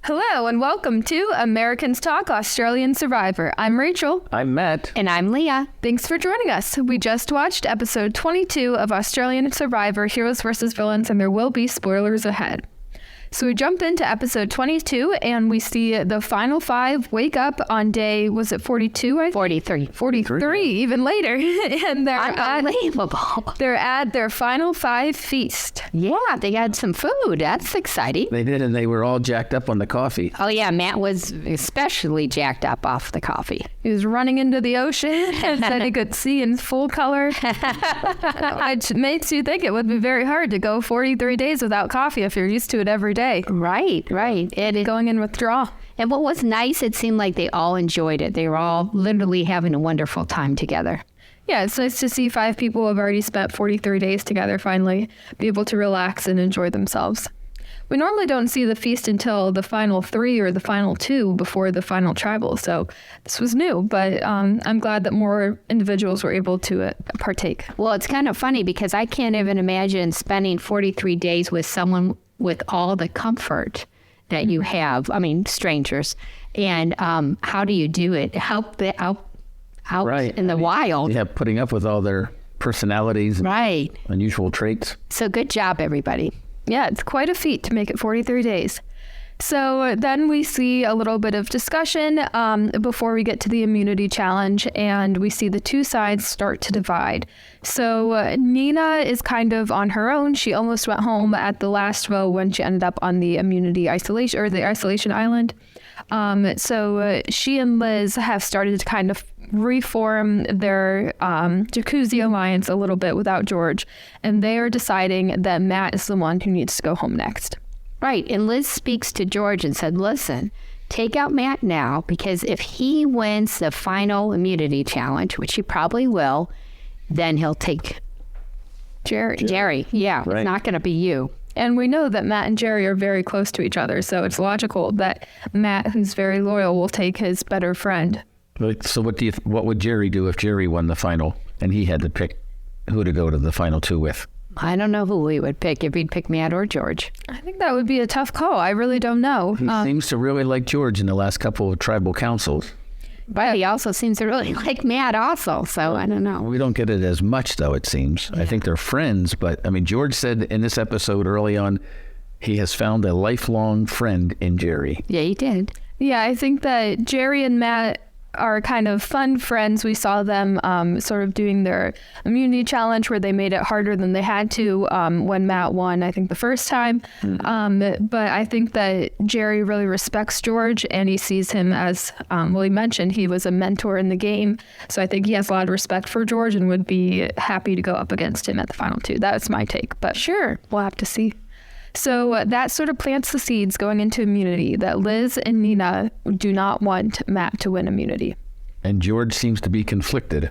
Hello and welcome to Americans Talk Australian Survivor. I'm Rachel. I'm Matt. And I'm Leah. Thanks for joining us. We just watched episode 22 of Australian Survivor Heroes vs. Villains, and there will be spoilers ahead. So we jump into episode 22 and we see the final five wake up on day, was it 42? 43, even later. And they're unbelievable. They're at their final five feast. Yeah, they had some food. That's exciting. They did, and they were all jacked up on the coffee. Oh, yeah, Matt was especially jacked up off the coffee. He was running into the ocean and said he could see in full color. It makes you think it would be very hard to go 43 days without coffee if you're used to it every day. Right. It going in withdrawal. And what was nice, it seemed like they all enjoyed it. They were all literally having a wonderful time together. Yeah, it's nice to see five people who have already spent 43 days together finally be able to relax and enjoy themselves. We normally don't see the feast until the final three or the final two before the final tribal, so this was new, but I'm glad that more individuals were able to partake. Well, it's kind of funny because I can't even imagine spending 43 days with someone with all the comfort that you have. I mean, strangers. And how do you do it? Out right. in the wild. Yeah, putting up with all their personalities and right. unusual traits. So good job, everybody. Yeah, it's quite a feat to make it 43 days. So then we see a little bit of discussion before we get to the immunity challenge, and we see the two sides start to divide. So Nina is kind of on her own. She almost went home at the last vote when she ended up on the immunity isolation or the isolation island. So she and Liz have started to kind of reform their Jacuzzi alliance a little bit without George, and they are deciding that Matt is the one who needs to go home next. Right. And Liz speaks to George and said, listen, take out Matt now, because if he wins the final immunity challenge, which he probably will, then he'll take Jerry. Yeah, right. It's not going to be you. And we know that Matt and Jerry are very close to each other, so it's logical that Matt, who's very loyal, will take his better friend. So what would Jerry do if Jerry won the final and he had to pick who to go to the final two with? I don't know who he would pick, if he'd pick Matt or George. I think that would be a tough call. I really don't know. He seems to really like George in the last couple of tribal councils. But he also seems to really like Matt also, so I don't know. We don't get it as much, though, it seems. Yeah. I think they're friends, but, I mean, George said in this episode early on, he has found a lifelong friend in Jerry. Yeah, he did. Yeah, I think that Jerry and Matt are kind of fun friends. We saw them sort of doing their immunity challenge where they made it harder than they had to when Matt won, I think, the first time. But I think that Jerry really respects George, and he sees him as, he mentioned he was a mentor in the game. So I think he has a lot of respect for George and would be happy to go up against him at the final two. That's my take, but sure, we'll have to see. So that sort of plants the seeds going into immunity that Liz and Nina do not want Matt to win immunity. And George seems to be conflicted.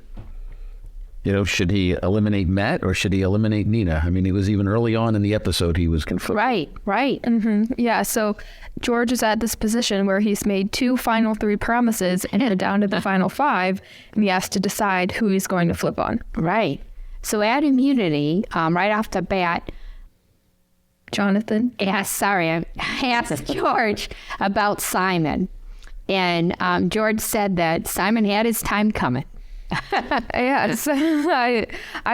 You know, should he eliminate Matt or should he eliminate Nina? I mean, it was even early on in the episode he was conflicted. Right. Mm-hmm. Yeah, so George is at this position where he's made two final three promises and down to the final five, and he has to decide who he's going to flip on. Right. So at immunity, right off the bat, Jonathan? I asked George about Simon. And George said that Simon had his time coming. Yes. I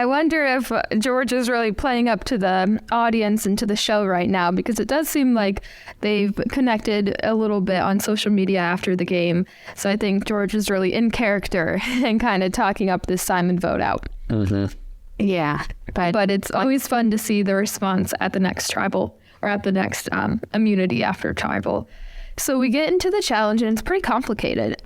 wonder if George is really playing up to the audience and to the show right now, because it does seem like they've connected a little bit on social media after the game. So I think George is really in character and kind of talking up this Simon vote out. Mm-hmm. Yeah. But it's always fun to see the response at the next tribal or at the next immunity after tribal. So we get into the challenge, and it's pretty complicated.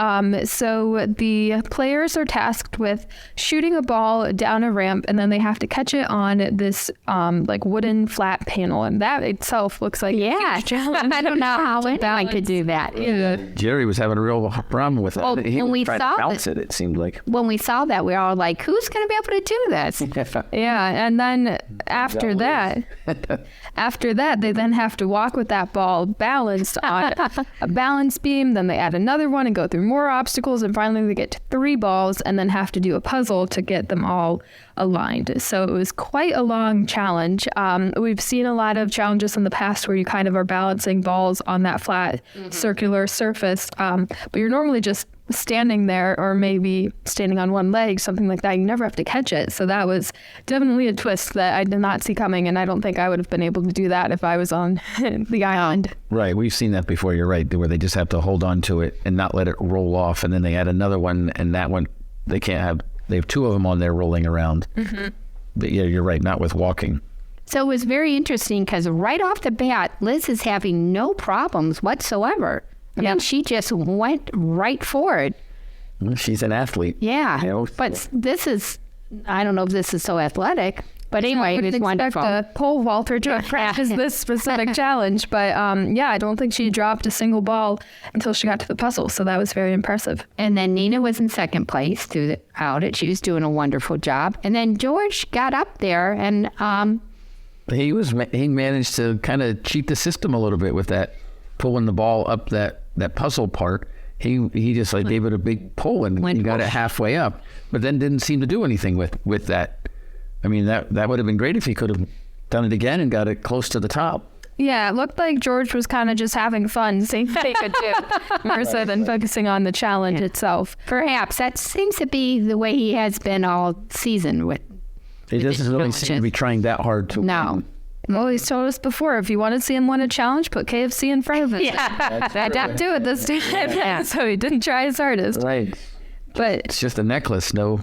So the players are tasked with shooting a ball down a ramp, and then they have to catch it on this like wooden flat panel, and that itself looks like a huge challenge. I don't know how anyone could do that. Yeah. Jerry was having a real problem with it. Well, He and we was trying saw to bounce it seemed like. When we saw that, we were all like, who's going to be able to do this? Yeah, and then after that, they then have to walk with that ball balanced on a balance beam, then they add another one and go through more obstacles, and finally they get to 3 balls and then have to do a puzzle to get them all aligned. So it was quite a long challenge. We've seen a lot of challenges in the past where you kind of are balancing balls on that flat circular surface, but you're normally just standing there or maybe standing on one leg, something like that. You never have to catch it. So that was definitely a twist that I did not see coming, and I don't think I would have been able to do that if I was on the island. Right. We've seen that before. You're right. Where they just have to hold on to it and not let it roll off. And then they add another one, and that one, they have 2 of them on there rolling around. But yeah, you're right. Not with walking. So it was very interesting because right off the bat, Liz is having no problems whatsoever. I mean, she just went right for it. Well, she's an athlete. Yeah. You know? But this is, I don't know if this is so athletic, but anyway, it was wonderful. A pole vaulter to practice this specific challenge, but I don't think she dropped a single ball until she got to the puzzle, so that was very impressive. And then Nina was in second place throughout it. She was doing a wonderful job. And then George got up there and he managed to kind of cheat the system a little bit with that, pulling the ball up that puzzle part. He just like gave it a big pull and he got it halfway up, but then didn't seem to do anything with that. I mean, that would have been great if he could have done it again and got it close to the top. Yeah, it looked like George was kind of just having fun, seeing what he could do, more so than focusing on the challenge itself. Perhaps that seems to be the way he has been all season with. He doesn't really seem to be trying that hard to win. Well, he's told us before, if you want to see him win a challenge, put KFC in front of it. Yeah. Adapt to it this time. So he didn't try his hardest. Right. But it's just a necklace, no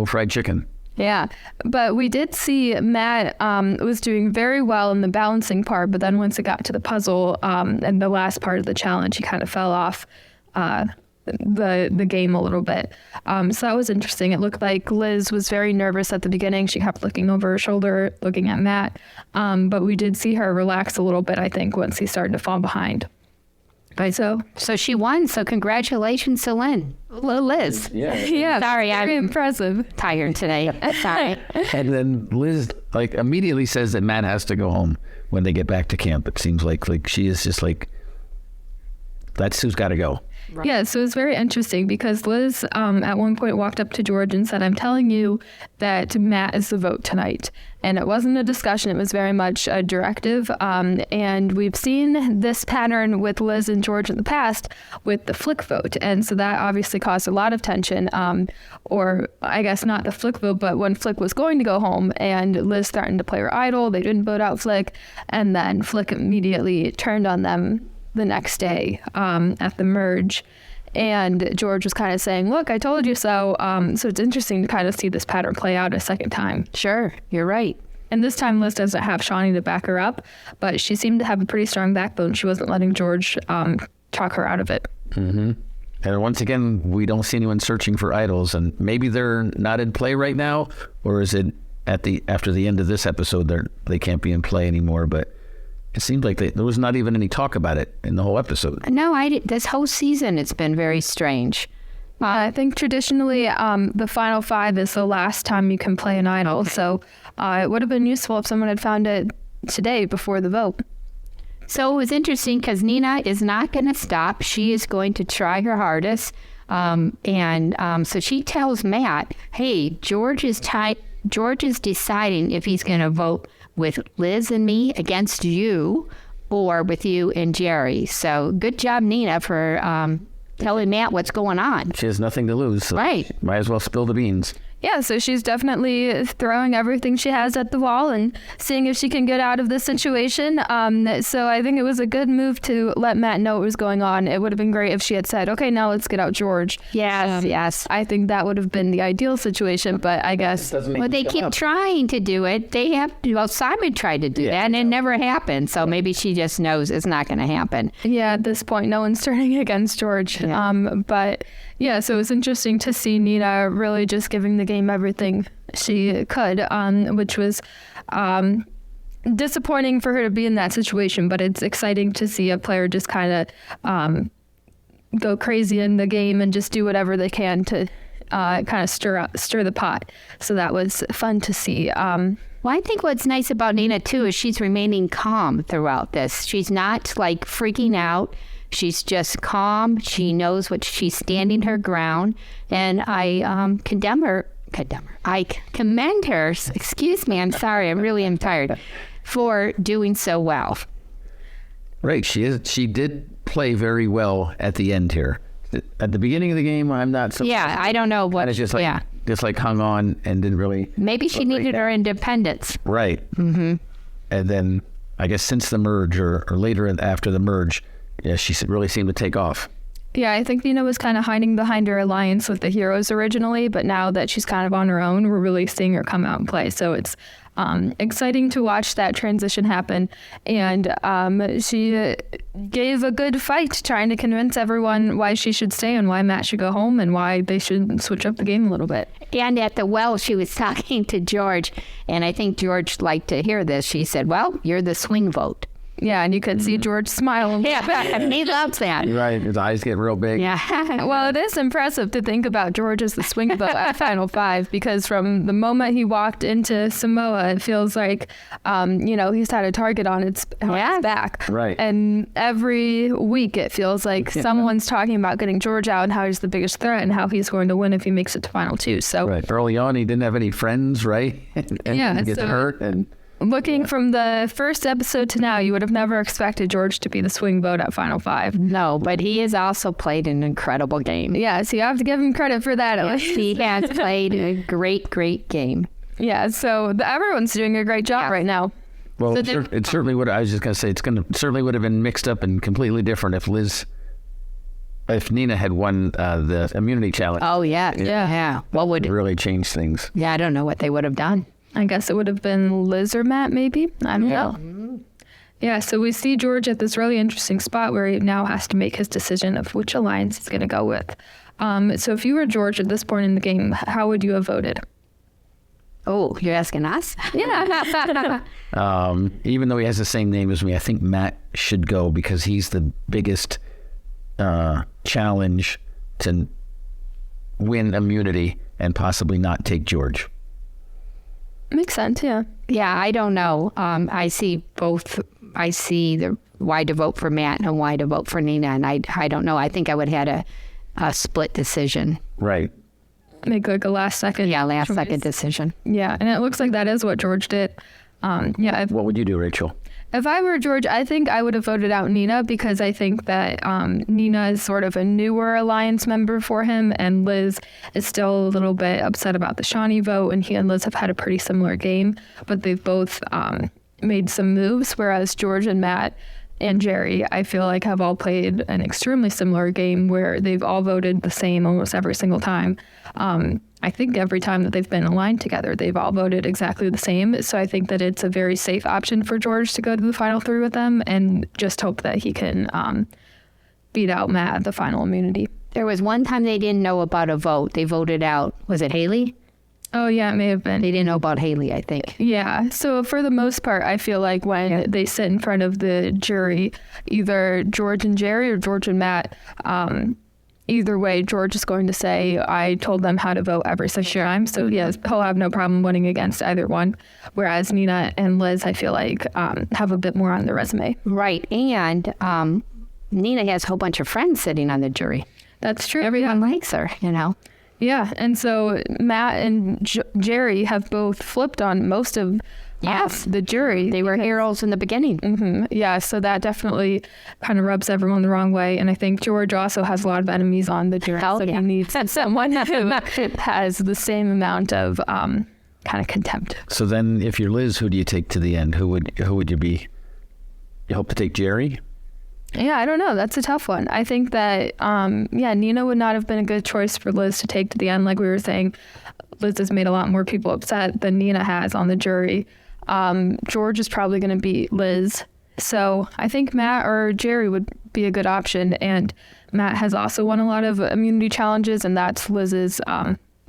fried chicken. Yeah, but we did see Matt was doing very well in the balancing part, but then once it got to the puzzle and the last part of the challenge, he kind of fell off the game a little bit. So that was interesting. It looked like Liz was very nervous at the beginning. She kept looking over her shoulder, looking at Matt. But we did see her relax a little bit, I think, once he started to fall behind. So she won. So congratulations to Liz. Yeah, sorry, very impressive. Tired today. Sorry. And then Liz immediately says that Matt has to go home when they get back to camp. It seems like she is just like, that's who's got to go. Right. Yeah, so it was very interesting because Liz at one point walked up to George and said, I'm telling you that Matt is the vote tonight. And it wasn't a discussion. It was very much a directive. And we've seen this pattern with Liz and George in the past with the Flick vote. And so that obviously caused a lot of tension, or I guess not the Flick vote, but when Flick was going to go home and Liz threatened to play her idol, they didn't vote out Flick. And then Flick immediately turned on them the next day at the merge. And George was kind of saying, look, I told you so. So it's interesting to kind of see this pattern play out a second time. Sure, you're right. And this time Liz doesn't have Shawnee to back her up, but she seemed to have a pretty strong backbone. She wasn't letting George talk her out of it. Mm-hmm. And once again, we don't see anyone searching for idols, and maybe they're not in play right now, or is it after the end of this episode they can't be in play anymore? But it seemed like there was not even any talk about it in the whole episode. No, this whole season it's been very strange. I think traditionally the final 5 is the last time you can play an idol. So it would have been useful if someone had found it today before the vote. So it was interesting because Nina is not going to stop. She is going to try her hardest. So she tells Matt, hey, George is deciding if he's going to vote with Liz and me against you or with you and Jerry. So good job, Nina, for telling Matt what's going on. She has nothing to lose. So right. Might as well spill the beans. Yeah, so she's definitely throwing everything she has at the wall and seeing if she can get out of this situation. So I think it was a good move to let Matt know what was going on. It would have been great if she had said, okay, now let's get out George. Yes. I think that would have been the ideal situation, but I guess... Well, they keep trying to do it. Simon tried to do that, and it never happened. So maybe she just knows it's not going to happen. Yeah, at this point, no one's turning against George. Yeah. But yeah, so it was interesting to see Nina really just giving the game everything she could, which was disappointing for her to be in that situation, but it's exciting to see a player just kind of go crazy in the game and just do whatever they can to kind of stir the pot. So that was fun to see. Well, I think what's nice about Nina, too, is she's remaining calm throughout this. She's not, freaking out. She's just calm. She knows what she's standing her ground. And I I commend her. Excuse me. I'm sorry. I really am tired for doing so well. Right. She did play very well at the end here. At the beginning of the game, I'm not so. Yeah, I don't know what. Kind of just like hung on and didn't really. Maybe she needed her independence. Right. Mm-hmm. And then I guess since the merge or later after the merge, yeah, she really seemed to take off. Yeah, I think Nina was kind of hiding behind her alliance with the Heroes originally, but now that she's kind of on her own, we're really seeing her come out and play. So it's exciting to watch that transition happen. And she gave a good fight trying to convince everyone why she should stay and why Matt should go home and why they should switch up the game a little bit. And at the well, she was talking to George, and I think George liked to hear this. She said, well, you're the swing vote. Yeah, and you could see George smile. Yeah, he loves that. Right, his eyes get real big. Yeah. Well, it is impressive to think about George as the swing vote at Final Five, because from the moment he walked into Samoa, it feels like, he's had a target on its back. Right. And every week it feels like someone's talking about getting George out and how he's the biggest threat and how he's going to win if he makes it to Final Two. So right. Early on, he didn't have any friends, right? and he gets hurt and. Looking from the first episode to now, you would have never expected George to be the swing vote at Final Five. No, but he has also played an incredible game. Yeah, so you have to give him credit for that. Yes, he has played a great, great game. Yeah, so everyone's doing a great job right now. Well, it certainly would. I was just going to say certainly would have been mixed up and completely different if Nina had won the immunity challenge. Oh yeah. What would it really change things? Yeah, I don't know what they would have done. I guess it would have been Liz or Matt, maybe. I don't know. Yeah, so we see George at this really interesting spot where he now has to make his decision of which alliance he's going to go with. So if you were George at this point in the game, how would you have voted? Oh, you're asking us? Yeah. Even though he has the same name as me, I think Matt should go because he's the biggest challenge to win immunity and possibly not take George. Makes sense, yeah. Yeah, I don't know. I see both. I see the why to vote for Matt and why to vote for Nina, and I don't know. I think I would have had a split decision. Right. Make like a last second. Yeah, last choice. second decision. Yeah, and it looks like that is what George did. What would you do, Rachel? If I were George, I think I would have voted out Nina because I think that Nina is sort of a newer alliance member for him, and Liz is still a little bit upset about the Shawnee vote, and he and Liz have had a pretty similar game, but they've both made some moves, whereas George and Matt and Jerry, I feel like, have all played an extremely similar game where they've all voted the same almost every single time. I think every time that they've been aligned together, they've all voted exactly the same. So I think that it's a very safe option for George to go to the final three with them and just hope that he can beat out Matt at the final immunity. There was one time they didn't know about a vote. They voted out, was it Haley? Oh, yeah, it may have been. They didn't know about Haley, I think. Yeah. So for the most part, I feel like when they sit in front of the jury, either George and Jerry or George and Matt, either way, George is going to say, I told them how to vote every single time. So he'll have no problem winning against either one. Whereas Nina and Liz, I feel like, have a bit more on their resume. Right. And Nina has a whole bunch of friends sitting on the jury. That's true. Everyone likes her, Yeah, and so Matt and Jerry have both flipped on most of the jury. They were heroes in the beginning. Mm-hmm. Yeah, so that definitely kind of rubs everyone the wrong way. And I think George also has a lot of enemies on the jury. So he needs someone who has the same amount of kind of contempt. So then if you're Liz, who do you take to the end? Who would you be? You hope to take Jerry? Yeah, I don't know. That's a tough one. I think that, Nina would not have been a good choice for Liz to take to the end. Like we were saying, Liz has made a lot more people upset than Nina has on the jury. George is probably going to beat Liz. So I think Matt or Jerry would be a good option. And Matt has also won a lot of immunity challenges, and that's Liz's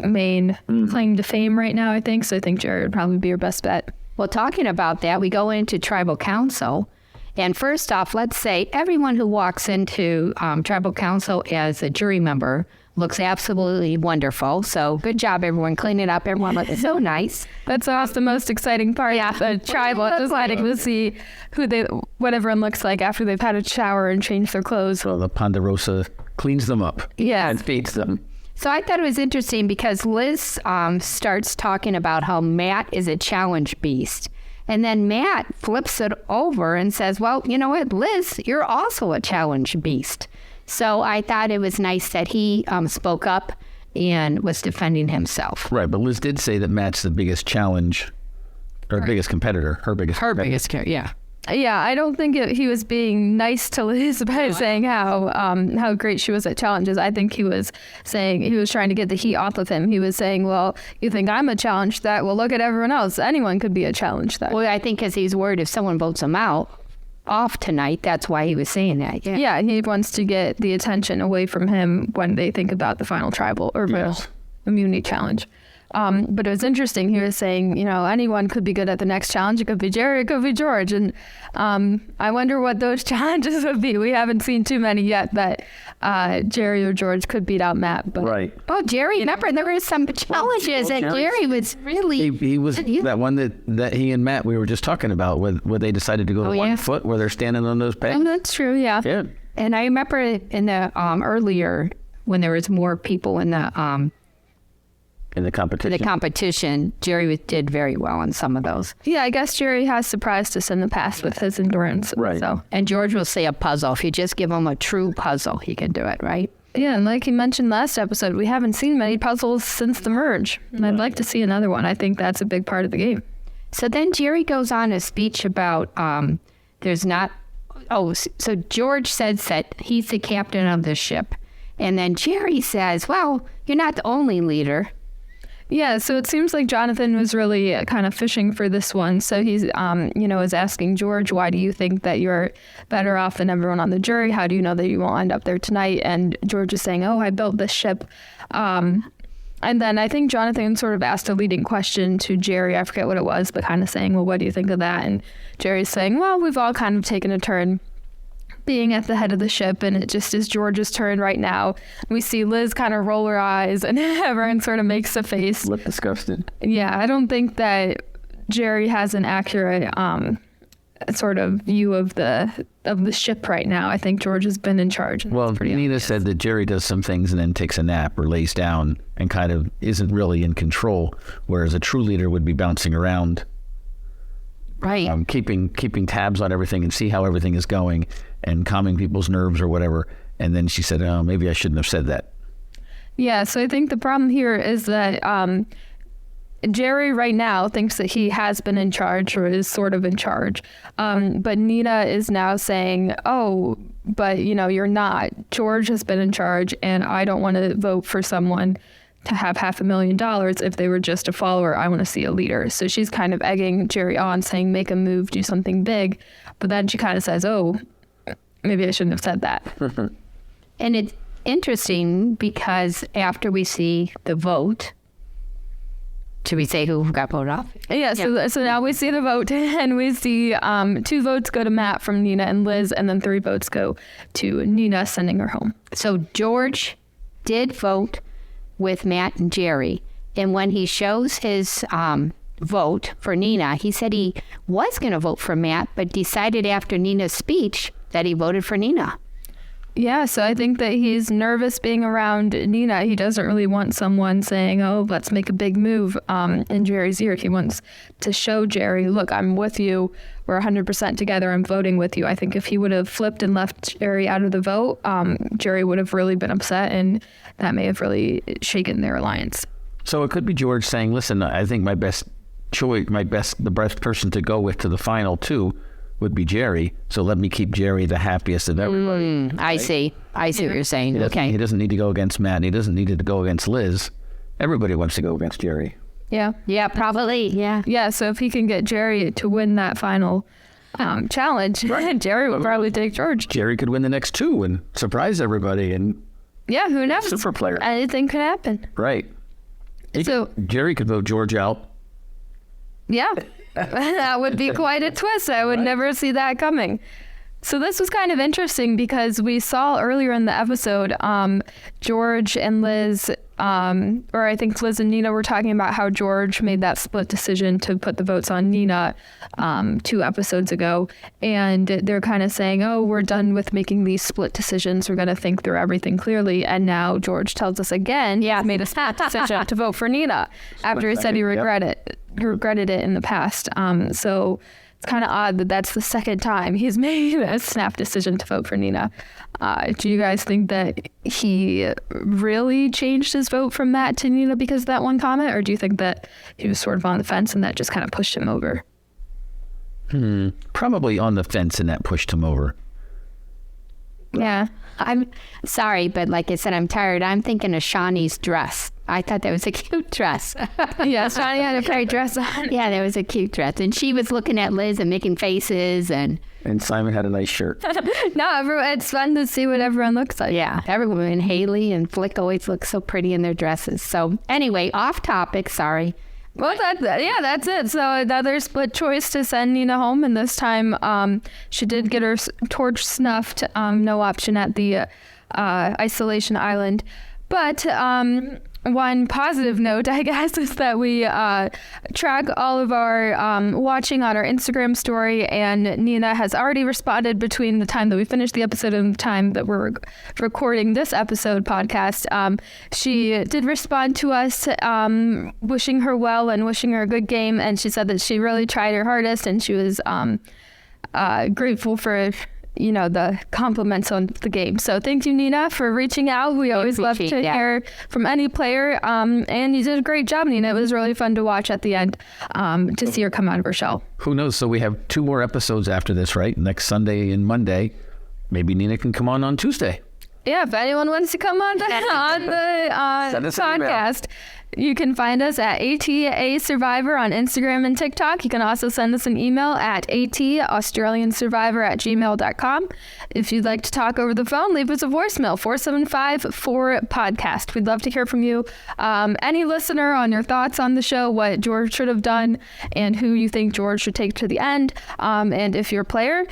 main claim to fame right now, I think. So I think Jerry would probably be your best bet. Well, talking about that, we go into tribal council. And first off, let's say everyone who walks into tribal council as a jury member looks absolutely wonderful. So good job, everyone, cleaning up. Everyone looks so nice. That's the most exciting part. Yeah, the tribal deciding to see what everyone looks like after they've had a shower and changed their clothes. So the Ponderosa cleans them up. Yeah. And feeds them. So I thought it was interesting because Liz starts talking about how Matt is a challenge beast. And then Matt flips it over and says, well, you know what, Liz, you're also a challenge beast. So I thought it was nice that he spoke up and was defending himself. Right, but Liz did say that Matt's the biggest challenge, or biggest competitor, her biggest competitor. Yeah. Yeah, I don't think he was being nice to Liz by saying how great she was at challenges. I think he was trying to get the heat off of him. He was saying, well, you think I'm a challenge that? Well, look at everyone else. Anyone could be a challenge that. Well, I think because he's worried if someone votes him off tonight, that's why he was saying that. Yeah, he wants to get the attention away from him when they think about the final tribal or immunity challenge. But it was interesting. He was saying, anyone could be good at the next challenge. It could be Jerry, it could be George. And I wonder what those challenges would be. We haven't seen too many yet that Jerry or George could beat out Matt. But Right. Oh, Jerry, remember there were some challenges and Jerry was really... He was that one that he and Matt, we were just talking about, where they decided to go to 1 foot, where they're standing on those pegs. Oh, that's true, yeah. Yeah. And I remember in the earlier, when there was more people in the competition, Jerry did very well on some of those. Yeah, I guess Jerry has surprised us in the past with his endurance. Right. So. And George will say a puzzle. If you just give him a true puzzle, he can do it, right? Yeah, and like he mentioned last episode, we haven't seen many puzzles since the merge. And I'd like to see another one. I think that's a big part of the game. So then Jerry goes on a speech about so George says that he's the captain of the ship. And then Jerry says, well, you're not the only leader. Yeah, so it seems like Jonathan was really kind of fishing for this one. So he's, is asking George, why do you think that you're better off than everyone on the jury? How do you know that you won't end up there tonight? And George is saying, I built this ship. And then I think Jonathan sort of asked a leading question to Jerry. I forget what it was, but kind of saying, well, what do you think of that? And Jerry's saying, well, we've all kind of taken a turn being at the head of the ship, and it just is George's turn right now. We see Liz kind of roll her eyes, and everyone sort of makes a face. Look disgusted. Yeah, I don't think that Jerry has an accurate sort of view of the ship right now. I think George has been in charge. Well, Nina said that Jerry does some things and then takes a nap or lays down and kind of isn't really in control, whereas a true leader would be bouncing around. Right. Keeping tabs on everything and see how everything is going and calming people's nerves or whatever. And then she said, oh, maybe I shouldn't have said that. Yeah, so I think the problem here is that Jerry right now thinks that he has been in charge or is sort of in charge. But Nina is now saying, oh, but, you're not. George has been in charge, and I don't want to vote for someone to have $500,000 if they were just a follower. I want to see a leader. So she's kind of egging Jerry on, saying, make a move, do something big. But then she kind of says, oh, maybe I shouldn't have said that. And it's interesting because after we see the vote, should we say who got voted off? Yeah, so now we see the vote, and we see 2 votes go to Matt from Nina and Liz, and then 3 votes go to Nina, sending her home. So George did vote with Matt and Jerry. And when he shows his vote for Nina, he said he was going to vote for Matt, but decided after Nina's speech that he voted for Nina. Yeah, so I think that he's nervous being around Nina. He doesn't really want someone saying, oh, let's make a big move in Jerry's ear. He wants to show Jerry, look, I'm with you. We're 100% together. I'm voting with you. I think if he would have flipped and left Jerry out of the vote, Jerry would have really been upset, and that may have really shaken their alliance. So it could be George saying, listen, I think the best person to go with to the final 2 would be Jerry. So let me keep Jerry the happiest of everybody. I see what you're saying. He doesn't need to go against Matt. And he doesn't need to go against Liz. Everybody wants to go against Jerry. Yeah. Yeah, probably. Yeah. Yeah, so if he can get Jerry to win that final challenge, right. Jerry would probably take George. Jerry could win the next 2 and surprise everybody. And yeah, who knows? Super player. Anything could happen. Right. Jerry could vote George out. Yeah. That would be quite a twist. I would never see that coming. So this was kind of interesting because we saw earlier in the episode, George and Liz, or I think Liz and Nina were talking about how George made that split decision to put the votes on Nina 2 episodes ago. And they're kind of saying, oh, we're done with making these split decisions. We're going to think through everything clearly. And now George tells us again, he made a split decision to vote for Nina after he said he regretted it in the past. So it's kind of odd that that's the second time he's made a snap decision to vote for Nina. Do you guys think that he really changed his vote from Matt to Nina because of that one comment? Or do you think that he was sort of on the fence and that just kind of pushed him over? Probably on the fence and that pushed him over. Yeah. I'm sorry, but like I said, I'm tired. I'm thinking of Shawnee's dress. I thought that was a cute dress. Yeah, Shawnee had a pretty dress on. Yeah, that was a cute dress. And she was looking at Liz and making faces. And Simon had a nice shirt. No, it's fun to see what everyone looks like. yeah, everyone, and Haley and Flick always look so pretty in their dresses. So anyway, off topic, sorry. Well, that's it. So another split choice to send Nina home, and this time she did get her torch snuffed. No option at the isolation island. But one positive note, I guess, is that we track all of our watching on our Instagram story, and Nina has already responded between the time that we finished the episode and the time that we're recording this episode podcast. She did respond to us wishing her well and wishing her a good game, and she said that she really tried her hardest, and she was grateful for the compliments on the game. So thank you, Nina, for reaching out. We always love to hear from any player. And you did a great job, Nina. It was really fun to watch at the end to see her come out of her shell. Who knows? So we have 2 more episodes after this, right? Next Sunday and Monday. Maybe Nina can come on Tuesday. Yeah, if anyone wants to come on the podcast, you can find us at ATA Survivor on Instagram and TikTok. You can also send us an email at ataustraliansurvivor@gmail.com. If you'd like to talk over the phone, leave us a voicemail, 475-4podcast. We'd love to hear from you. Any listener on your thoughts on the show, what George should have done, and who you think George should take to the end. And if you're a player,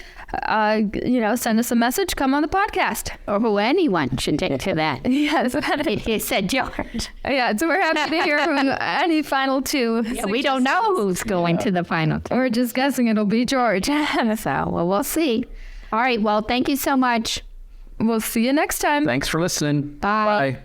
send us a message, come on the podcast. Or who anyone should take to that. Yes. It said George. Yeah, so we're happy to hear from any final 2. Yeah, we don't know who's going to the final 2. We're just guessing it'll be George. So, we'll see. All right, well, thank you so much. We'll see you next time. Thanks for listening. Bye. Bye.